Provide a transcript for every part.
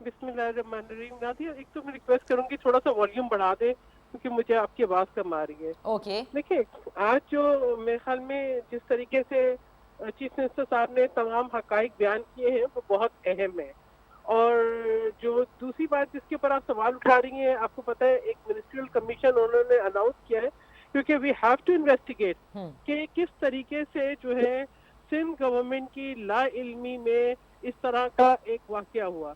بسم اللہ الرحمن الرحیم. نادیہ ایک تو میں ریکویسٹ کروں گی تھوڑا سا والیوم بڑھا دیں کیونکہ مجھے آپ کی آواز کم آ رہی ہے. اوکے. دیکھیں آج جو میرے خیال میں جس طریقے سے چیف منسٹر صاحب نے تمام حقائق بیان کیے ہیں وہ بہت اہم ہے. اور جو دوسری بات جس کے اوپر آپ سوال اٹھا رہی ہیں, آپ کو پتہ ہے ایک منسٹریل کمیشن انہوں نے اناؤنس کیا ہے کیونکہ وی ہیو ٹو انویسٹیگیٹ کہ کس طریقے سے جو ہے سندھ گورنمنٹ کی لا علمی میں اس طرح کا ایک واقعہ ہوا.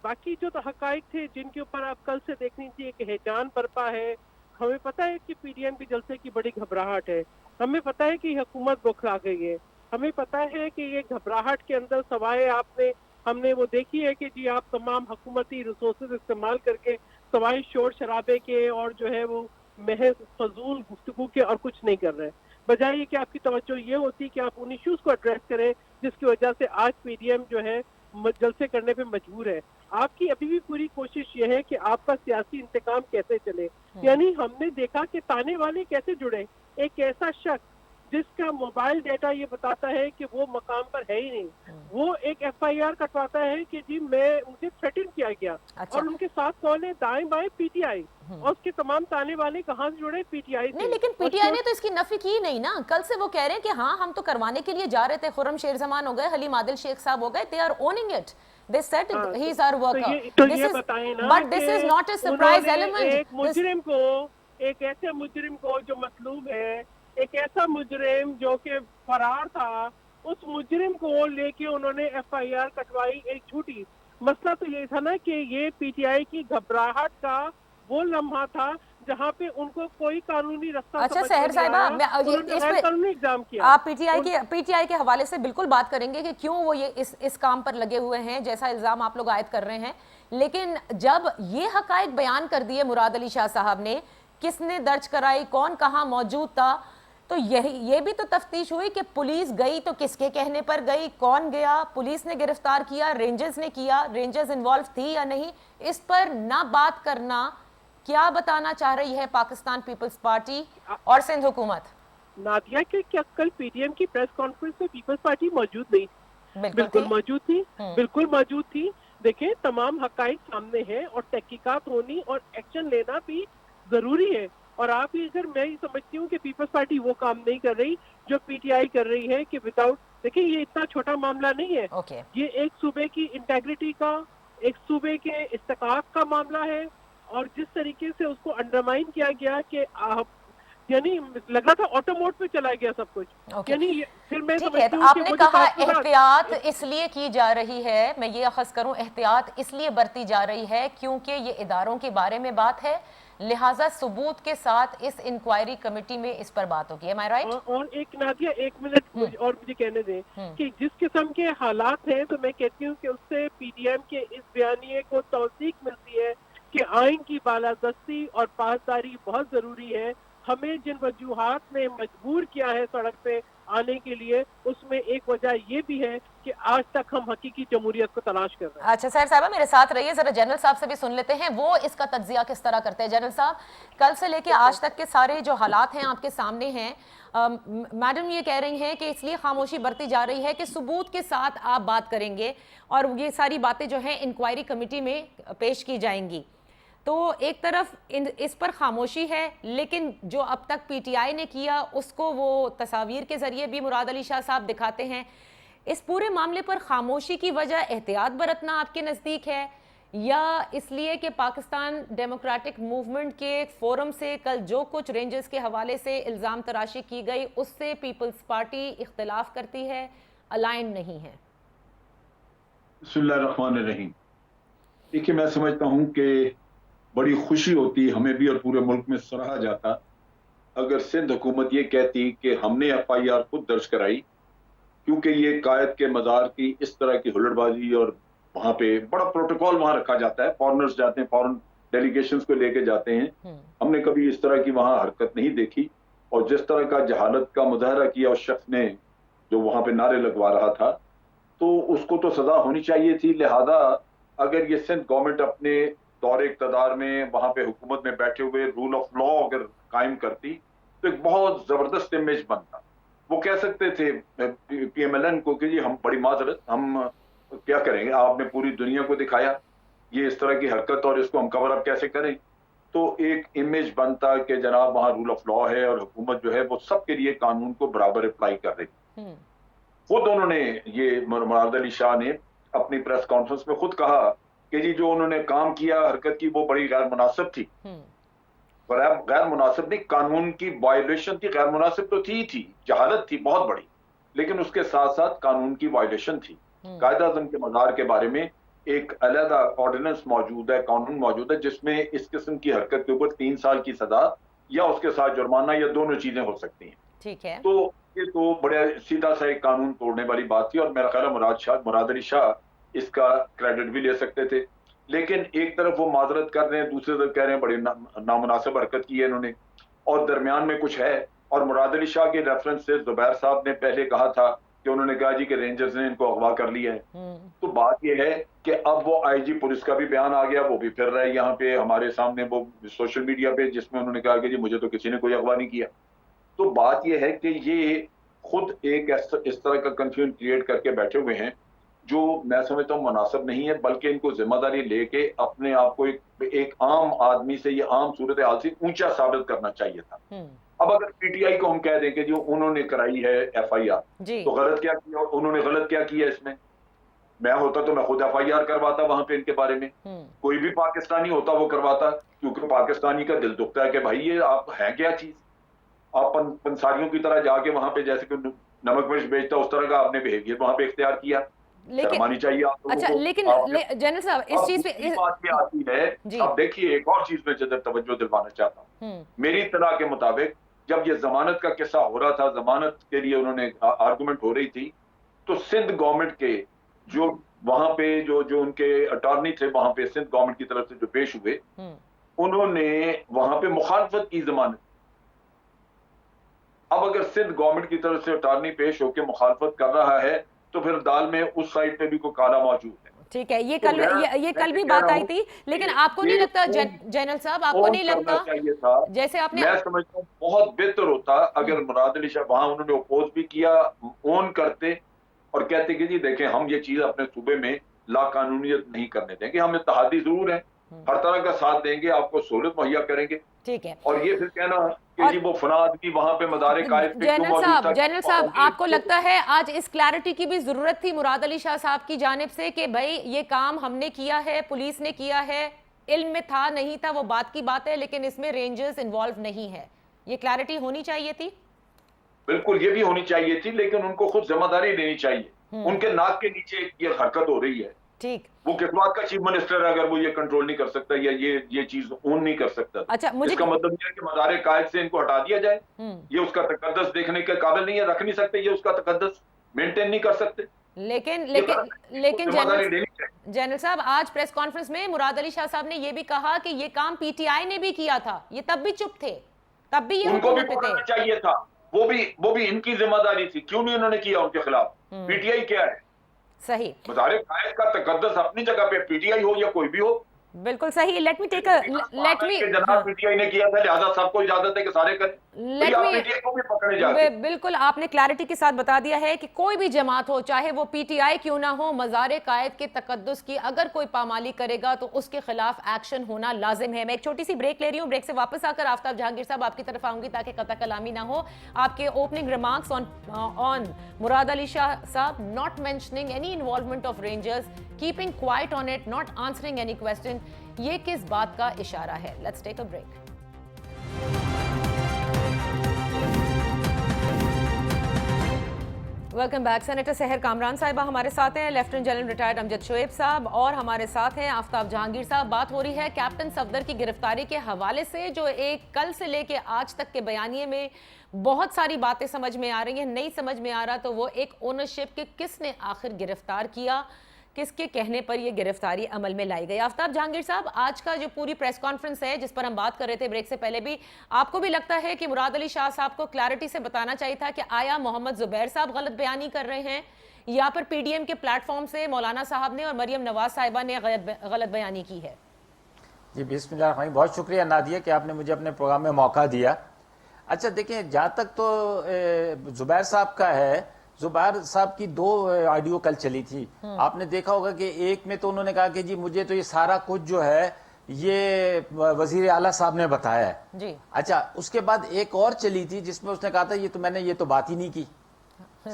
باقی جو تو حقائق تھے جن کے اوپر آپ کل سے دیکھنی چاہیے کہ ہیجان برپا ہے. ہمیں پتہ ہے کہ پی ڈی ایم کے جلسے کی بڑی گھبراہٹ ہے. ہمیں پتہ ہے کہ حکومت بوکھلا گئی ہے. ہمیں پتہ ہے کہ یہ گھبراہٹ کے اندر سوائے ہم نے وہ دیکھی ہے کہ جی آپ تمام حکومتی ریسورسز استعمال کر کے سوائے شور شرابے کے اور جو ہے وہ محض فضول گفتگو کے اور کچھ نہیں کر رہے. بجائے یہ کہ آپ کی توجہ یہ ہوتی کہ آپ ان ایشوز کو ایڈریس کریں جس کی وجہ سے آج پی ڈی ایم جو ہے جلسے کرنے پہ مجبور ہے. آپ کی ابھی بھی پوری کوشش یہ ہے کہ آپ کا سیاسی انتقام کیسے چلے. یعنی ہم نے دیکھا کہ تانے والے کیسے جڑے. ایک ایسا شخص جس کا موبائل ڈیٹا یہ بتاتا ہے کہ وہ مقام پر ہے ہی نہیں, وہ ایک ایف آئی آر کٹواتا ہے کہ جی مجھے تھریٹن کیا گیا. اور ان کے ساتھ کون ہے؟ دائیں بائیں پی ٹی آئی. اور اس کے تمام تانے والے کہاں سے جڑے؟ پی ٹی آئی نہیں, سے. لیکن پی ٹی آئی نے تو اس کی نفی کی نہیں نا. کل سے وہ کہہ رہے ہیں کہ ہاں ہم تو کروانے کے لیے جا رہے تھے. خرم شیر زمان ہو گئے, حلیم عادل شیخ صاحب ہو گئے, they are owning it. They said he is our worker. تو یہ بتائیں نا But this is not a انہوں surprise نے element. ایک مجرم کو, ایک ایسے مجرم کو جو مطلوب ہے, ایک ایسا مجرم جو کہ فرار تھا, اس مجرم کو لے کے انہوں نے ایف آئی آر کٹوائی ایک جھوٹی. مسئلہ تو یہ تھا نا کہ یہ پی ٹی آئی کی گھبراہٹ کا وہ لمحہ تھا جہاں پہ ان کو کوئی قانونی رستہ اچھا سمجھ میں سحر نہیں صاحبہ, آیا. انہوں نے اس غیر پہ قانونی اقدام کیا. آپ پی ٹی آئی کے حوالے سے بالکل بات کریں گے کہ کیوں وہ یہ اس کام پر لگے ہوئے ہیں جیسا الزام آپ لوگ عائد کر رہے ہیں. لیکن جب یہ حقائق بیان کر دیے مراد علی شاہ صاحب نے, کس نے درج کرائی, کون کہاں موجود تھا, تو یہ بھی تو تفتیش ہوئی کہ پولیس گئی تو کس کے کہنے پر گئی, کون گیا, پولیس نے گرفتار کیا, رینجرز نے کیا, رینجرز انوالو تھی یا نہیں. اس پر نہ بات کرنا کیا بتانا چاہ رہی ہے پاکستان پیپلز پارٹی اور سندھ حکومت؟ نادیہ کہ کیا کل پی ڈی ایم کی پریس کانفرنس میں پیپلز پارٹی موجود نہیں تھی؟ بالکل موجود تھی, بالکل موجود تھی. دیکھیں تمام حقائق سامنے ہیں اور تحقیقات ہونی اور ایکشن لینا بھی ضروری ہے. اور آپ ہی اگر میں یہ سمجھتی ہوں کہ پیپلز پارٹی وہ کام نہیں کر رہی جو پی ٹی آئی کر رہی ہے کہ وداؤٹ, دیکھیں یہ اتنا چھوٹا معاملہ نہیں ہے. یہ ایک صوبے کی انٹیگریٹی کا, ایک صوبے کے استحقاق کا معاملہ ہے. اور جس طریقے سے اس کو انڈرمائن کیا گیا کہ یعنی لگ رہا تھا آٹو موڈ پہ چلا گیا سب کچھ. یعنی پھر میں ٹھیک ہے, سمجھتی تو ہوں آپ کہ نے وہ جو کہا تحفظات احتیاط اس لیے کی جا رہی ہے, میں یہ اخذ کروں احتیاط اس لیے برتی جا رہی ہے کیونکہ یہ اداروں کے بارے میں بات ہے, لہٰذا ثبوت کے ساتھ اس انکوائری کمیٹی میں اس پر بات ہوگی. Am I right? اور ایک نادیہ ایک منٹ اور مجھے کہنے دیں کہ جس قسم کے حالات ہیں تو میں کہتی ہوں کہ اس سے پی ڈی ایم کے اس بیانیے کو توثیق ملتی ہے کہ آئین کی بالادستی اور پاسداری بہت ضروری ہے. ہمیں جن وجوہات نے مجبور کیا ہے سڑک پہ آنے کے لیے, اس میں ایک وجہ یہ بھی ہے کہ آج تک ہم حقیقی جمہوریت کو تلاش کر رہے ہیں. اچھا سحر صاحبہ میرے ساتھ رہیے, ذرا جنرل صاحب سے بھی سن لیتے ہیں وہ اس کا تجزیہ کس طرح کرتے ہیں. جنرل صاحب, کل سے لے کے آج تک کے سارے جو حالات ہیں آپ کے سامنے ہیں, میڈم یہ کہہ رہی ہیں کہ اس لیے خاموشی برتی جا رہی ہے کہ ثبوت کے ساتھ آپ بات کریں گے اور یہ ساری باتیں جو ہیں انکوائری کمیٹی میں پیش کی جائیں گی. تو ایک طرف اس پر خاموشی ہے, لیکن جو اب تک پی ٹی آئی نے کیا اس کو وہ تصاویر کے ذریعے بھی مراد علی شاہ صاحب دکھاتے ہیں. اس پورے معاملے پر خاموشی کی وجہ احتیاط برتنا آپ کے نزدیک ہے, یا اس لیے کہ پاکستان ڈیموکریٹک موومنٹ کے فورم سے کل جو کچھ رینجرز کے حوالے سے الزام تراشی کی گئی اس سے پیپلز پارٹی اختلاف کرتی ہے, الائن نہیں ہے؟ بسم اللہ الرحمن الرحیم. دیکھیے میں سمجھتا ہوں کہ بڑی خوشی ہوتی ہمیں بھی اور پورے ملک میں سراہا جاتا اگر سندھ حکومت یہ کہتی کہ ہم نے ایف آئی آر خود درج کرائی, کیونکہ یہ قائد کے مزار کی اس طرح کی ہلڑ بازی اور وہاں پہ بڑا پروٹوکول وہاں رکھا جاتا ہے, فارنرز جاتے ہیں, فارن ڈیلیگیشنز کو لے کے جاتے ہیں. ہم نے کبھی اس طرح کی وہاں حرکت نہیں دیکھی, اور جس طرح کا جہالت کا مظاہرہ کیا اس شخص نے جو وہاں پہ نعرے لگوا رہا تھا, تو اس کو تو سزا ہونی چاہیے تھی. لہذا اگر یہ سندھ گورنمنٹ اپنے دور اقتدار میں وہاں پہ حکومت میں بیٹھے ہوئے رول آف لا اگر قائم کرتی تو ایک بہت زبردست امیج بنتا. وہ کہہ سکتے تھے پی ایم ایل این کو کہ جی ہم بڑی معذرت, ہم کیا کریں گے, آپ نے پوری دنیا کو دکھایا یہ اس طرح کی حرکت اور اس کو ہم کور اپ کیسے کریں. تو ایک امیج بنتا کہ جناب وہاں رول آف لا ہے اور حکومت جو ہے وہ سب کے لیے قانون کو برابر اپلائی کر رہی. خود انہوں نے یہ مراد علی شاہ نے اپنی پریس کانفرنس میں خود کہا کہ جی جو انہوں نے کام کیا حرکت کی وہ بڑی غیر مناسب تھی. غیر مناسب نہیں، قانون کی وائلیشن تھی. غیر مناسب تو تھی، جہالت تھی بہت بڑی، لیکن اس کے ساتھ ساتھ قانون کی وائلیشن تھی. قائد اعظم کے مزار کے بارے میں ایک علیحدہ آرڈیننس موجود ہے، قانون موجود ہے، جس میں اس قسم کی حرکت کے اوپر 3 سال کی سزا یا اس کے ساتھ جرمانہ یا دونوں چیزیں ہو سکتی ہیں. ٹھیک ہے. تو یہ تو بڑے سیدھا سا ایک قانون توڑنے والی بات تھی، اور میرا خیال ہے مراد علی شاہ اس کا کریڈٹ بھی لے سکتے تھے. لیکن ایک طرف وہ معذرت کر رہے ہیں، دوسری طرف کہہ رہے ہیں بڑی نامناسب حرکت کی ہے انہوں نے، اور درمیان میں کچھ ہے. اور مراد علی شاہ کے ریفرنس سے زبیر صاحب نے پہلے کہا تھا کہ انہوں نے کہا جی کہ رینجرز نے ان کو اغوا کر لیا ہے. تو بات یہ ہے کہ اب وہ آئی جی پولیس کا بھی بیان آ گیا، وہ بھی پھر رہا ہے یہاں پہ ہمارے سامنے وہ سوشل میڈیا پہ، جس میں انہوں نے کہا کہ جی مجھے تو کسی نے کوئی اغوا نہیں کیا. تو بات یہ ہے کہ یہ خود ایک اس طرح کا کنفیوژن کریٹ کر کے بیٹھے ہوئے ہیں جو میں سمجھتا ہوں مناسب نہیں ہے، بلکہ ان کو ذمہ داری لے کے اپنے آپ کو ایک عام آدمی سے یا عام صورتحال سے اونچا ثابت کرنا چاہیے تھا. اب اگر پی ٹی آئی کو ہم کہہ دیں کہ جو انہوں نے کرائی ہے ایف آئی آر، تو غلط کیا کیا انہوں نے؟ غلط کیا کیا اس میں؟ میں ہوتا تو میں خود ایف آئی آر کرواتا وہاں پہ ان کے بارے میں. کوئی بھی پاکستانی ہوتا وہ کرواتا، کیونکہ پاکستانی کا دل دکھتا ہے کہ بھائی یہ آپ ہیں کیا چیز. آپ پنساریوں کی طرح جا کے وہاں پہ جیسے کہ نمک مرچ بیچتا اس طرح کا آپ نے بیہیویئر وہاں پہ اختیار کیا. شرمانی چاہیے آپ لوگوں کو. اچھا لیکن جنرل صاحب اس چیز پہ بات یہ آتی ہے. اب دیکھیے ایک اور چیز میں جدر توجہ دلوانا چاہتا ہوں. میری اطلاع کے مطابق جب یہ ضمانت کا قصہ ہو رہا تھا، ضمانت کے لیے انہوں نے آرگومنٹ ہو رہی تھی، تو سندھ گورنمنٹ کے جو وہاں پہ جو ان کے اٹارنی تھے وہاں پہ سندھ گورنمنٹ کی طرف سے جو پیش ہوئے، انہوں نے وہاں پہ مخالفت کی ضمانت. اب اگر سندھ گورنمنٹ کی طرف سے اٹارنی پیش ہو کے مخالفت کر رہا ہے تو پھر دال میں اس سائڈ پہ بھی کوئی کالا موجود ہے. ٹھیک ہے. یہ کل بھی بات آئی تھی، لیکن آپ کو نہیں لگتا جنرل صاحب، آپ کو نہیں لگتا جیسے آپ نے، میں سمجھتا ہوں بہت بہتر ہوتا اگر مراد علی شاہ وہاں انہوں نے اپوز بھی کیا، اون کرتے اور کہتے کہ جی دیکھیں ہم یہ چیز اپنے صوبے میں لا قانونیت نہیں کرنے دیں گے، ہم اتحادی ضرور ہیں، ہر طرح کا ساتھ دیں گے، آپ کو سہولت مہیا کریں گے. ٹھیک ہے. اور یہ پھر کہنا کہ جی وہ فلاں آدمی وہاں پہ مزار قائد پہ کیوں موجود تھا. جنرل صاحب آپ کو لگتا ہے آج اس کلیئرٹی کی بھی ضرورت تھی مراد علی شاہ صاحب کی جانب سے کہ بھائی یہ کام ہم نے کیا ہے، پولیس نے کیا ہے، علم میں تھا نہیں تھا وہ بات کی بات ہے، لیکن اس میں رینجرز انوالو نہیں ہے. یہ کلیئرٹی ہونی چاہیے تھی. بالکل یہ بھی ہونی چاہیے تھی، لیکن ان کو خود ذمہ داری لینی چاہیے. ان کے ناک کے نیچے یہ حرکت ہو رہی ہے. ٹھیک. وہ کس بات کا چیف منسٹر ہے اگر وہ یہ کنٹرول نہیں کر سکتا یا یہ چیز اون نہیں کر سکتا؟ اچھا اس کا مطلب یہ ہے کہ مزار قائد سے ان کو ہٹا دیا جائے. یہ اس کا تقدس دیکھنے کے قابل نہیں ہے، رکھ نہیں سکتے، یہ اس کا تقدس مینٹین نہیں کر سکتے. لیکن جنرل صاحب آج پریس کانفرنس میں مراد علی شاہ صاحب نے یہ بھی کہا کہ یہ کام پی ٹی آئی نے بھی کیا تھا، یہ تب بھی چپ تھے، تب بھی یہ ان کو بھی پکڑنا چاہیے تھا. وہ بھی ان کی ذمہ داری تھی. کیوں نہیں انہوں نے کیا ان کے خلاف؟ پی ٹی آئی کیا ہے؟ صحیح. مزار قائد کا تقدس اپنی جگہ پہ، پی ٹی آئی ہو یا کوئی بھی ہو. بالکل صحیح. لیٹ می جناب پی ٹی آئی نے کیا تھا لہذا سب کو اجازت ہے کہ سارے کریں. بالکل آپ نے کلیئرٹی کے ساتھ بتا دیا ہے کہ کوئی بھی جماعت ہو، چاہے وہ پی ٹی آئی کیوں نہ ہو، مزار قائد کے تقدس کی اگر کوئی پامالی کرے گا تو اس کے خلاف ایکشن ہونا لازم ہے. میں ایک چھوٹی سی بریک لے رہی ہوں. بریک سے واپس آ کر آفتاب جہانگیر صاحب آپ کی طرف آؤں گی تاکہ قطع کلامی نہ ہو. آپ کے اوپننگ ریمارکس آن مراد علی شاہ صاحب not mentioning any involvement of rangers, keeping quiet on it, not answering any question, یہ کس بات کا اشارہ ہے؟ Let's take a break. Welcome back. Senator Sehar Kamran صاحبہ ہمارے ساتھ ہیں، lieutenant general retired Amjad Shoaib صاحب اور ہمارے ساتھ ہیں آفتاب جہانگیر صاحب. بات ہو رہی ہے کیپٹن صفدر کی گرفتاری کے حوالے سے، جو ایک کل سے لے کے آج تک کے بیانیے میں بہت ساری باتیں سمجھ میں آ رہی ہیں. نہیں سمجھ میں آ رہا تو وہ ایک اونرشپ کہ کس نے آخر گرفتار کیا، کس کے کہنے پر یہ گرفتاری عمل میں لائی گئی. آفتاب جہانگیر صاحب آج کا جو پوری پریس کانفرنس ہے جس پر ہم بات کر رہے تھے بریک سے پہلے بھی، آپ کو بھی لگتا ہے کہ مراد علی شاہ صاحب کو کلیئرٹی سے بتانا چاہیے تھا کہ آیا محمد زبیر صاحب غلط بیانی کر رہے ہیں یا پھر پی ڈی ایم کے پلیٹ فارم سے مولانا صاحب نے اور مریم نواز صاحبہ نے غلط بیانی کی ہے؟ جی بسم اللہ الرحمن الرحیم. بہت شکریہ نادیہ کہ آپ نے مجھے اپنے پروگرام میں موقع دیا. اچھا دیکھیں، جہاں تک تو زبیر صاحب کا ہے زبیر صاحب کی 2 آڈیو کل چلی تھی. آپ نے دیکھا ہوگا کہ ایک میں تو انہوں نے کہا کہ جی مجھے تو یہ سارا کچھ جو ہے یہ وزیر اعلیٰ صاحب نے بتایا ہے جی. اچھا اس کے بعد ایک اور چلی تھی جس میں اس نے کہا تھا یہ تو میں نے یہ تو بات ہی نہیں کی,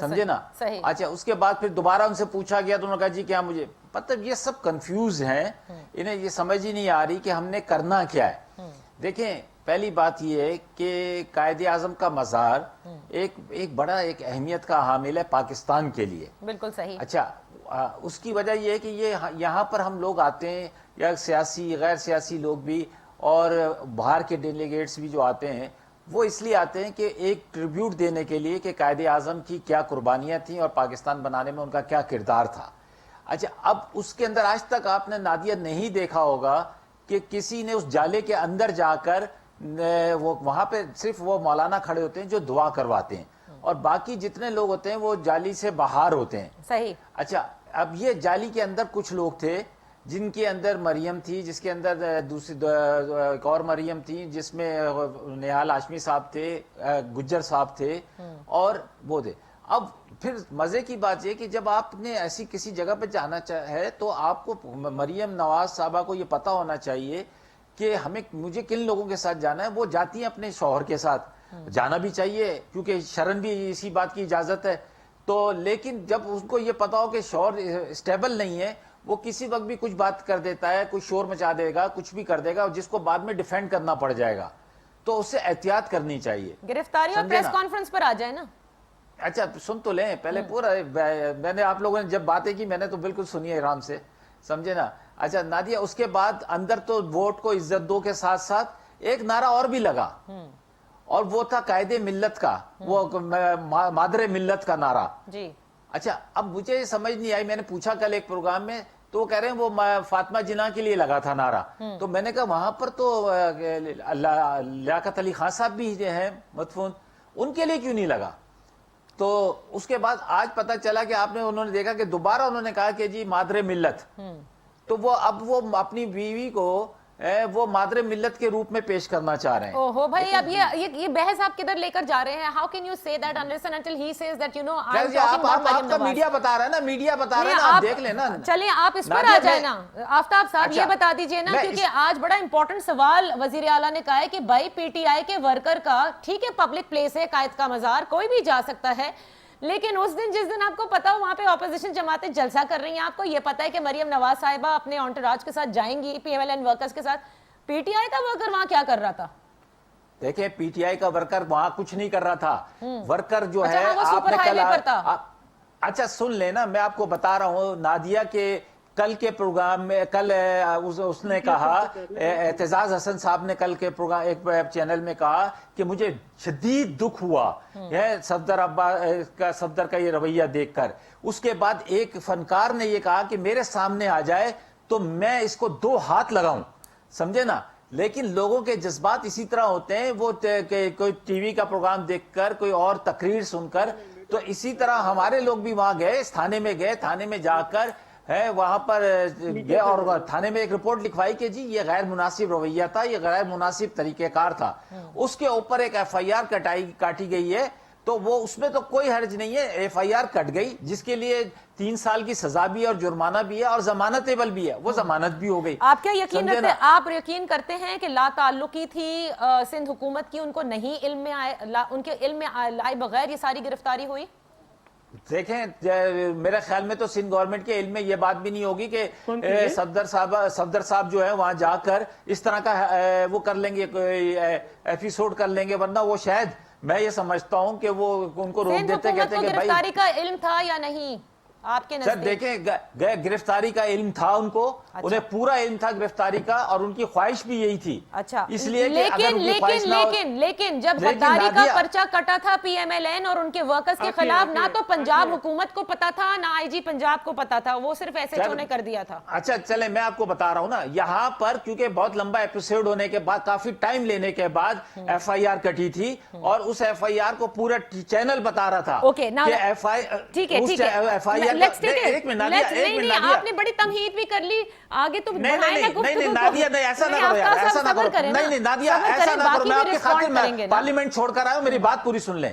سمجھے نا. صحیح. اچھا اس کے بعد پھر دوبارہ ان سے پوچھا گیا تو انہوں نے کہا جی کیا مجھے مطلب یہ سب کنفیوز ہیں, انہیں یہ سمجھ ہی نہیں آ رہی کہ ہم نے کرنا کیا ہے. دیکھیں پہلی بات یہ ہے کہ قائد اعظم کا مزار ایک بڑا ایک اہمیت کا حامل ہے پاکستان کے لیے. بالکل صحیح. اچھا اس کی وجہ یہ ہے کہ یہاں پر ہم لوگ آتے ہیں یا سیاسی غیر سیاسی لوگ بھی اور باہر کے ڈیلیگیٹس بھی جو آتے ہیں وہ اس لیے آتے ہیں کہ ایک ٹریبیوٹ دینے کے لیے کہ قائد اعظم کی کیا قربانیاں تھیں اور پاکستان بنانے میں ان کا کیا کردار تھا. اچھا اب اس کے اندر آج تک آپ نے نادیہ نہیں دیکھا ہوگا کہ کسی نے اس جالے کے اندر جا کر وہ وہاں پہ صرف وہ مولانا کھڑے ہوتے ہیں جو دعا کرواتے ہیں اور باقی جتنے لوگ ہوتے ہیں وہ جالی سے باہر ہوتے ہیں. صحیح. اچھا اب یہ جالی کے اندر کچھ لوگ تھے جن کے اندر مریم تھی, جس کے اندر دوسری ایک اور مریم تھی جس میں نہال ہاشمی صاحب تھے, گجر صاحب تھے اور وہ تھے. اب پھر مزے کی بات یہ کہ جب آپ نے ایسی کسی جگہ پہ جانا ہے تو آپ کو مریم نواز صاحبہ کو یہ پتا ہونا چاہیے کہ مجھے کن لوگوں کے ساتھ جانا ہے. وہ جاتی ہیں اپنے شوہر کے ساتھ, جانا بھی چاہیے کیونکہ شرن بھی اسی بات کی اجازت ہے. تو لیکن جب اس کو یہ پتا ہو کہ شوہر اسٹیبل نہیں ہے وہ کسی وقت بھی کچھ بات کر دیتا ہے, کچھ شور مچا دے گا, کچھ بھی کر دے گا جس کو بعد میں ڈیفینڈ کرنا پڑ جائے گا. تو اس سے احتیاط کرنی چاہیے. گرفتاری اور پریس کانفرنس پر آ جائے نا. اچھا سن تو لیں پہلے پورا, میں نے آپ لوگوں نے جب باتیں کی میں نے تو بالکل سنی ہے آرام سے, سمجھے نا. اچھا نادیہ اس کے بعد اندر تو ووٹ کو عزت دو کے ساتھ ساتھ ایک نعرہ اور بھی لگا اور وہ تھا قائد ملت کا, وہ مادر ملت کا نعرہ. جی. اچھا اب مجھے یہ سمجھ نہیں آئی, میں نے پوچھا کل ایک پروگرام میں تو وہ کہہ رہے ہیں وہ فاطمہ جناح کے لیے لگا تھا نعرہ. تو میں نے کہا وہاں پر تو لیاقت علی خان صاحب بھی ہیں مدفون, ان کے لیے کیوں نہیں لگا. تو اس کے بعد آج پتا چلا کہ انہوں نے دیکھا کہ دوبارہ انہوں نے کہا کہ جی مادر ملت, تو وہ اب وہ اپنی بیوی کو وہ مادر ملت کے روپ میں پیش کرنا چاہ رہے ہیں. اوہو بھائی اب یہ بحث آپ کدھر لے کر جا رہے ہیں. How can you say that unless and until he says that you know I'm talking about Mariam Nawaz. آپ کا میڈیا بتا رہا ہے نا, میڈیا بتا رہا ہے نا, آپ دیکھ لیں نا. چلیں آپ اس پر آ جائیں نا آفتاب صاحب, یہ بتا دیجئے نا کیونکہ آج بڑا امپورٹنٹ سوال وزیر اعلیٰ نے کہا ہے کہ بھائی پی ٹی آئی کے ورکر کا ٹھیک ہے پبلک پلیس ہے, قائد کا مزار کوئی بھی جا سکتا ہے, لیکن اس دن جس دن آپ کو پتا ہو وہاں پہ اپوزیشن جماعتیں جلسہ کر رہی ہیں, آپ کو یہ پتا ہے کہ مریم نواز صاحبہ اپنے انٹوراج کے ساتھ جائیں گی, P M L N workers کے ساتھ. پی ٹی آئی کا ورکر وہاں کیا کر رہا تھا؟ دیکھیں پی ٹی آئی کا ورکر وہاں کچھ نہیں کر رہا تھا. ورکر جو ہے آپ نے کل اچھا سن لینا, میں آپ کو بتا رہا ہوں نادیہ کے کل کے پروگرام میں کل اس نے کہا, اعتزاز حسن صاحب نے کل کے پروگرام ایک چینل میں کہا کہ مجھے شدید دکھ ہوا صفدر کا یہ رویہ دیکھ کر. اس کے بعد ایک فنکار نے یہ کہا کہ میرے سامنے آ جائے تو میں اس کو 2 ہاتھ لگاؤں, سمجھے نا. لیکن لوگوں کے جذبات اسی طرح ہوتے ہیں, وہ کوئی ٹی وی کا پروگرام دیکھ کر, کوئی اور تقریر سن کر, تو اسی طرح ہمارے لوگ بھی وہاں گئے, تھانے میں گئے, تھانے میں جا کر وہاں پر گئے اور تھانے میں ایک رپورٹ لکھوائی کہ جی یہ غیر مناسب رویہ تھا, یہ غیر مناسب طریقہ کار تھا. اس کے اوپر ایک ایف آئی آر کاٹی گئی ہے, تو وہ اس میں تو کوئی حرج نہیں ہے, ایف آئی آر کٹ گئی جس کے لیے 3 سال کی سزا بھی ہے اور جرمانہ بھی ہے اور ضمانتیبل بھی ہے, وہ ضمانت بھی ہو گئی. آپ کیا یقین رکھتے ہیں, آپ یقین کرتے ہیں کہ لا تعلقی تھی سندھ حکومت کی, ان کو نہیں علم میں آئے, ان کے علم میں آئے بغیر یہ ساری گرفتاری ہوئی؟ دیکھیں میرے خیال میں تو سندھ گورنمنٹ کے علم میں یہ بات بھی نہیں ہوگی کہ صفدر صاحب جو ہے وہاں جا کر اس طرح کا وہ کر لیں گے, ایپیسوڈ کر لیں گے, ورنہ وہ شاید میں یہ سمجھتا ہوں کہ وہ ان کو روک دیتے, کہتے کہ گرفتاری کا علم تھا یا نہیں آپ کے نزدیک؟ دیکھیں گرفتاری کا علم تھا ان کو, انہیں پورا علم تھا گرفتاری کا, اور ان کی خواہش بھی یہی تھی. اچھا اس لیے لیکن جب غداری کا پرچہ کٹا تھا پی ایم ایل این اور ان کے ورکرز کے خلاف, نہ تو پنجاب حکومت کو پتا تھا نہ آئی جی پنجاب کو پتا تھا, وہ صرف ایس ایچ او نے کر دیا تھا. اچھا چلیں میں آپ کو بتا رہا ہوں نا, یہاں پر کیونکہ بہت لمبا ایپیسوڈ ہونے کے بعد, کافی ٹائم لینے کے بعد ایف آئی آر کٹی تھی, اور اس ایف آئی آر کو پورا چینل بتا رہا تھا کہ ایف آئی آر آپ نے بڑی تمہید بھی کر لی, آگے تو نہیں نادیہ ایسا نہ کرو یار, ایسا نہ کرو, نہیں نادیہ ایسا نہ کرو, میں آپ کی خاطر پارلیمنٹ چھوڑ کر آیا ہوں, میری بات پوری سن لیں.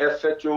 SHO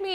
me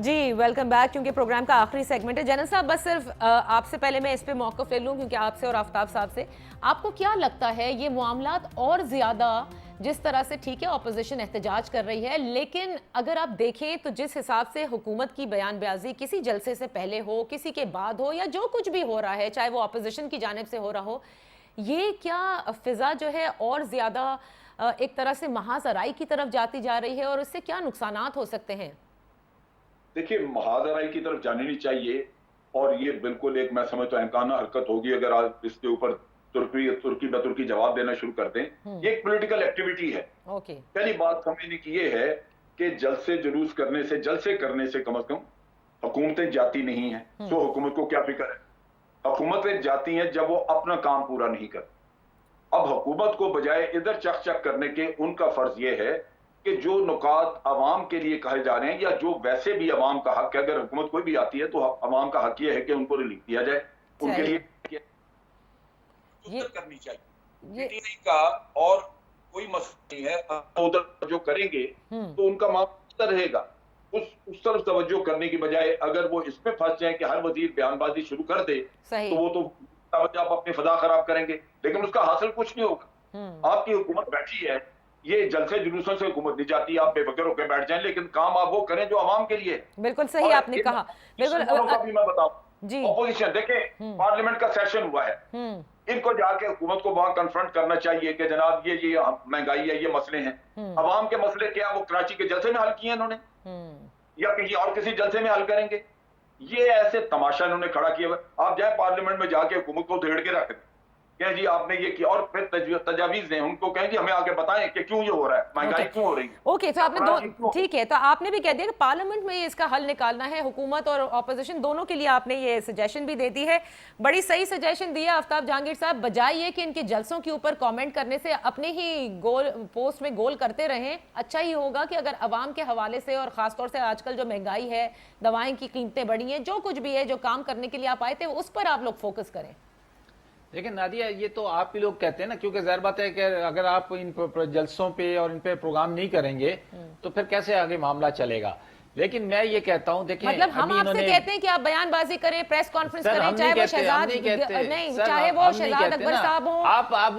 جی ویلکم بیک. کیونکہ پروگرام کا آخری سیگمنٹ ہے جنرل صاحب, بس صرف آپ سے پہلے میں اس پہ موقف لے لوں کیونکہ آپ سے اور آفتاب صاحب سے, آپ کو کیا لگتا ہے یہ معاملات اور زیادہ جس طرح سے, ٹھیک ہے اپوزیشن احتجاج کر رہی ہے, لیکن اگر آپ دیکھیں تو جس حساب سے حکومت کی بیان بیازی کسی جلسے سے پہلے ہو, کسی کے بعد ہو, یا جو کچھ بھی ہو رہا ہے چاہے وہ اپوزیشن کی جانب سے ہو رہا ہو, یہ کیا فضا جو ہے اور زیادہ ایک طرح سے محاذ آرائی کی طرف جاتی جا رہی ہے, اور اس سے کیا نقصانات ہو سکتے ہیں؟ دیکھیے محاذ آرائی کی طرف جانے نہیں چاہیے, اور یہ بالکل ایک میں سمجھتا ہوں امکانہ حرکت ہوگی اگر آپ اس کے اوپر ترکی بترکی جواب دینا شروع کر دیں. یہ ایک پولیٹیکل ایکٹیویٹی ہے. پہلی بات سمجھنے کی یہ ہے کہ جلسے جلوس کرنے سے, جلسے کرنے سے کم از کم حکومتیں جاتی نہیں ہیں. سو حکومت کو کیا فکر ہے؟ حکومتیں جاتی ہیں جب وہ اپنا کام پورا نہیں کرتی. اب حکومت کو بجائے ادھر چک چک کرنے کے ان کا فرض یہ ہے کہ جو نکات عوام کے لیے کہے جا رہے ہیں, یا جو ویسے بھی عوام کا حق ہے, اگر حکومت کوئی بھی آتی ہے تو عوام کا حق یہ ہے کہ ان کو ریلیف دیا جائے, ان کے لیے کرنی چاہیے. پی ٹی آئی کا اور کوئی مسئلہ نہیں ہے, ادھر جو کریں گے تو ان کا معاملہ رہے گا. اس طرف توجہ کرنے کی بجائے اگر وہ اس میں پھنس جائیں کہ ہر وزیر بیان بازی شروع کر دے تو وہ تو توجہ آپ اپنی فضا خراب کریں گے, لیکن اس کا حاصل کچھ نہیں ہوگا. آپ کی حکومت بیٹھی ہے, یہ جلسے جلوسوں سے حکومت نہیں جاتی, آپ بے فکر ہو کے بیٹھ جائیں, لیکن کام آپ وہ کریں جو عوام کے لیے. بالکل صحیح آپ نے کہا. بالکل میں بتاؤں, اپوزیشن دیکھیں پارلیمنٹ کا سیشن ہوا ہے, ان کو جا کے حکومت کو وہاں کنفرنٹ کرنا چاہیے کہ جناب یہ مہنگائی ہے, یہ مسئلے ہیں. عوام کے مسئلے کیا وہ کراچی کے جلسے میں حل کیے انہوں نے, یا کہیں اور کسی جلسے میں حل کریں گے؟ یہ ایسے تماشا انہوں نے کھڑا کیا ہوا. آپ جائیں پارلیمنٹ میں جا کے حکومت کو دھیڑ کے رکھ دیں کہ جی آپ نے یہ کیا, اور پھر تجاویز دیں ان کو, کہیں جی ہمیں آگے بتائیں کہ کیوں یہ ہو رہا ہے, مہنگائی کیوں ہو رہی ہے. اوکے, تو آپ نے ٹھیک ہے, تو آپ نے بھی کہہ دیا کہ پارلیمنٹ میں اس کا حل نکالنا ہے, حکومت اور اپوزیشن دونوں کے لیے آپ نے یہ سجیشن بھی دے دی ہے. بڑی صحیح سجیشن دی ہے آفتاب جہانگیر صاحب. بجائے یہ کہ ان کے جلسوں کے اوپر کامنٹ کرنے سے اپنے ہی گول پوسٹ میں گول کرتے رہیں, اچھا ہی ہوگا کہ اگر عوام کے حوالے سے, اور خاص طور سے آج کل جو مہنگائی ہے, دوائیں کی قیمتیں بڑھی ہیں, جو کچھ بھی ہے, جو کام کرنے کے لیے آپ آئے تھے اس پر آپ لوگ فوکس کریں. لیکن نادیہ یہ تو آپ ہی لوگ کہتے ہیں نا, کیونکہ ظاہر بات ہے کہ اگر آپ ان جلسوں پہ اور ان پہ پروگرام نہیں کریں گے تو پھر کیسے آگے معاملہ چلے گا. لیکن میں یہ کہتا ہوں, دیکھیں مطلب ہم آپ سے کہتے ہیں کہ آپ بیان بازی کریں, پریس کانفرنس کریں, چاہے وہ شہزاد نہیں, چاہے وہ شہزاد اکبر صاحب ہوں,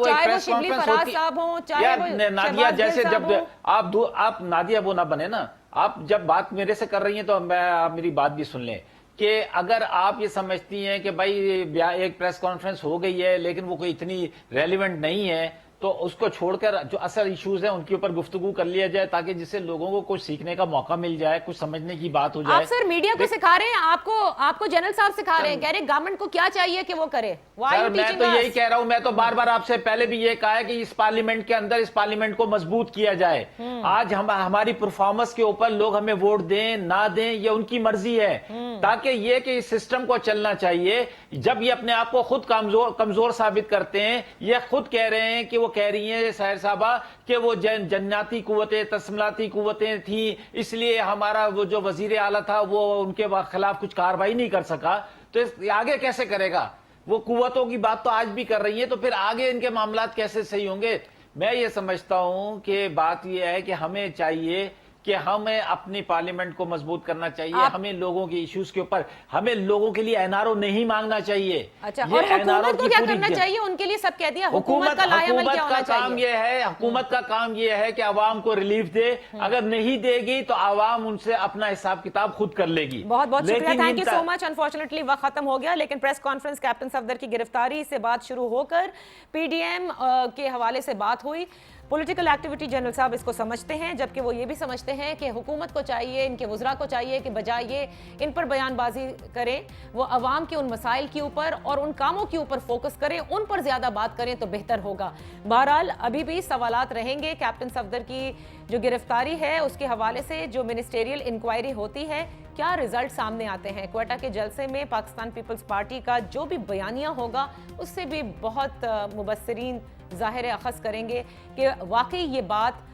چاہے وہ شبلی فراز صاحب ہوں, چاہے وہ نادیہ جیسے جب آپ نادیہ وہ نہ بنے نا, آپ جب بات میرے سے کر رہی ہیں تو آپ میری بات بھی سن لیں کہ اگر آپ یہ سمجھتی ہیں کہ بھائی ایک پریس کانفرنس ہو گئی ہے لیکن وہ کوئی اتنی ریلیونٹ نہیں ہے, تو اس کو چھوڑ کر جو اصل ایشوز ہیں ان کے اوپر گفتگو کر لیا جائے, تاکہ جس سے لوگوں کو کچھ سیکھنے کا موقع مل جائے, کچھ سمجھنے کی بات ہو جائے. آپ سر میڈیا کو سکھا رہے ہیں, آپ کو جنرل صاحب سکھا رہے ہیں, کہہ رہے ہیں گورنمنٹ کو کیا چاہیے کہ وہ کرے. میں تو یہی کہہ رہا ہوں, میں تو بار بار آپ سے پہلے بھی یہ کہا ہے کہ اس پارلیمنٹ کے اندر اس پارلیمنٹ کو مضبوط کیا جائے. آج ہماری پرفارمنس کے اوپر لوگ ہمیں ووٹ دیں نہ دیں یہ ان کی مرضی ہے, تاکہ یہ کہ اس سسٹم کو چلنا چاہیے. جب یہ اپنے آپ کو خود کمزور ثابت کرتے ہیں, یہ خود کہہ رہے ہیں کہ وہ کہہ رہی ہیں صاحبہ کہ وہ جناتی قوتیں, تسملاتی قوتیں تھیں, اس لیے ہمارا وہ جو وزیر اعلیٰ تھا وہ ان کے خلاف کچھ کارروائی نہیں کر سکا, تو آگے کیسے کرے گا؟ وہ قوتوں کی بات تو آج بھی کر رہی ہیں, تو پھر آگے ان کے معاملات کیسے صحیح ہوں گے؟ میں یہ سمجھتا ہوں کہ بات یہ ہے کہ ہمیں چاہیے کہ ہمیں اپنی پارلیمنٹ کو مضبوط کرنا چاہیے, ہمیں لوگوں کے ایشوز کے اوپر, ہمیں لوگوں کے لیے NRO نہیں مانگنا چاہیے. اچھا, اور حکومت کو کیا کرنا چاہیے ان کے لیے؟ سب کہہ دیا حکومت کا لائے عمل کیا ہونا چاہیے. حکومت کا کام یہ ہے کہ عوام کو ریلیف دے, اگر نہیں دے گی تو عوام ان سے اپنا حساب کتاب خود کر لے گی. بہت بہت شکریہ, thank you so much. Unfortunately وقت ختم ہو گیا, لیکن پریس کانفرنس کیپٹن صفدر کی گرفتاری سے بات شروع ہو کر PDM کے حوالے سے بات ہوئی. پولیٹیکل ایکٹیویٹی جنرل صاحب اس کو سمجھتے ہیں, جبکہ وہ یہ بھی سمجھتے ہیں کہ حکومت کو چاہیے, ان کے وزراء کو چاہیے کہ بجائے یہ ان پر بیان بازی کریں, وہ عوام کے ان مسائل کے اوپر اور ان کاموں کے اوپر فوکس کریں, ان پر زیادہ بات کریں تو بہتر ہوگا. بہرحال ابھی بھی سوالات رہیں گے. کیپٹن صفدر کی جو گرفتاری ہے اس کے حوالے سے جو منسٹریل انکوائری ہوتی ہے, کیا ریزلٹ سامنے آتے ہیں. کوئٹہ کے جلسے میں پاکستان پیپلز پارٹی کا جو بھی بیانیہ ہوگا اس سے بھی بہت مبصرین ظاہر اخذ کریں گے کہ واقعی یہ بات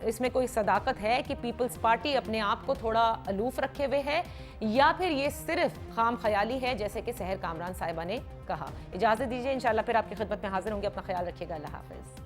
اس میں کوئی صداقت ہے کہ پیپلز پارٹی اپنے آپ کو تھوڑا الوف رکھے ہوئے ہے, یا پھر یہ صرف خام خیالی ہے جیسے کہ سحر کامران صاحبہ نے کہا. اجازت دیجیے, انشاءاللہ پھر آپ کی خدمت میں حاضر ہوں گے. اپنا خیال رکھیے گا. اللہ حافظ.